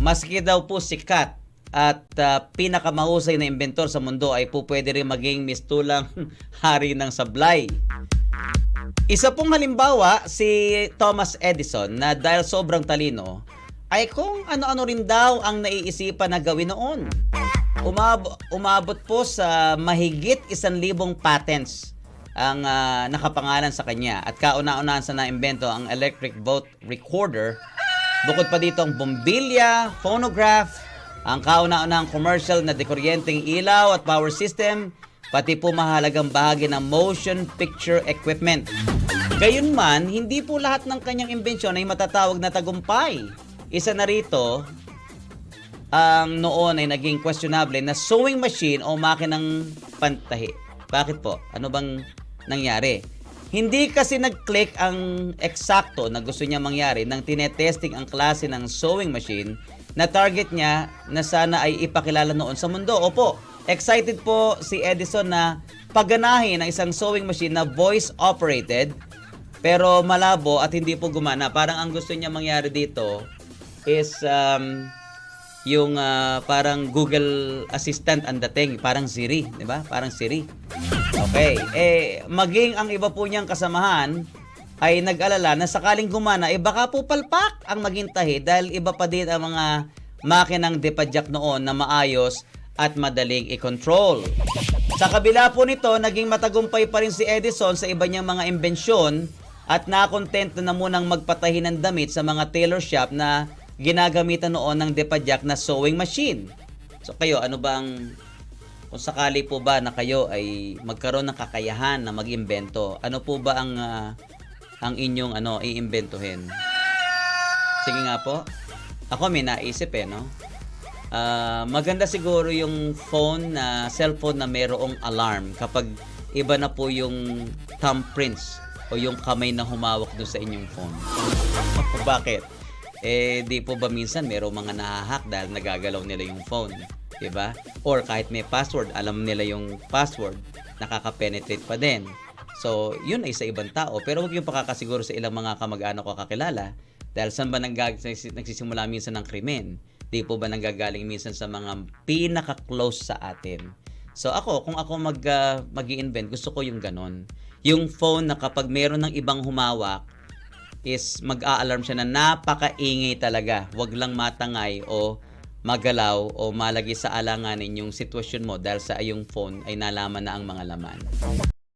Maski daw po sikat at pinakamahusay na inventor sa mundo ay po pwede rin maging mistulang hari ng sablay. Isa pong halimbawa si Thomas Edison na dahil sobrang talino ay kung ano-ano rin daw ang naiisipan na gawin noon. Umabot po sa mahigit 1,000 patents ang nakapangalan sa kanya at kauna-unahan sa naimbento ang electric boat recorder. Bukod pa dito ang bombilya, phonograph, ang kauna-unahang commercial na dekuryenteng ilaw at power system, pati po mahalagang bahagi ng motion picture equipment. Gayunman, hindi po lahat ng kanyang imbensyon ay matatawag na tagumpay. Isa na rito, ang noon ay naging questionable na sewing machine o makinang pantahi. Bakit po? Ano bang nangyari? Hindi kasi nag-click ang eksakto na gusto niya mangyari nang tinetesting ang klase ng sewing machine na target niya na sana ay ipakilala noon sa mundo. Opo, excited po si Edison na pagganahin ang isang sewing machine na voice-operated pero malabo at hindi po gumana. Parang ang gusto niya mangyari dito is yung parang Google Assistant ang dating, parang Siri, di ba? Parang Siri. Okay, maging ang iba po niyang kasamahan ay nag-alala na sakaling gumana, baka po palpak ang maging tahi dahil iba pa din ang mga makinang depadyak noon na maayos at madaling i-control. Sa kabila po nito, naging matagumpay pa rin si Edison sa iba niyang mga imbensyon at nakontento na munang magpatahi ng damit sa mga tailor shop na ginagamitan noon ng depadyak na sewing machine. So kayo, ano bang, kung sakali po ba na kayo ay magkaroon ng kakayahan na mag-imbento, ano po ba ang inyong iimbentuhin? Sige nga po. Ako may naisip no? Maganda siguro yung cellphone na mayroong alarm kapag iba na po yung thumbprints o yung kamay na humawak doon sa inyong phone. Bakit? Di po ba minsan merong mga nahahack dahil nagagalaw nila yung phone, diba? Or kahit may password, alam nila yung password, nakaka-penetrate pa din. So, yun ay sa ibang tao. Pero huwag yung pakakasiguro sa ilang mga kamag-anak o kakilala dahil saan ba nagsisimula minsan ng krimen? Di po ba nanggagaling minsan sa mga pinaka-close sa atin? So, kung ako mag-i-invent, gusto ko yung ganon. Yung phone na kapag meron ng ibang humawak, is mag-a-alarm siya na napakaingay talaga. Huwag lang matangay o magalaw o malagi sa alanganin yung sitwasyon mo dahil sa iyong phone ay nalaman na ang mga laman.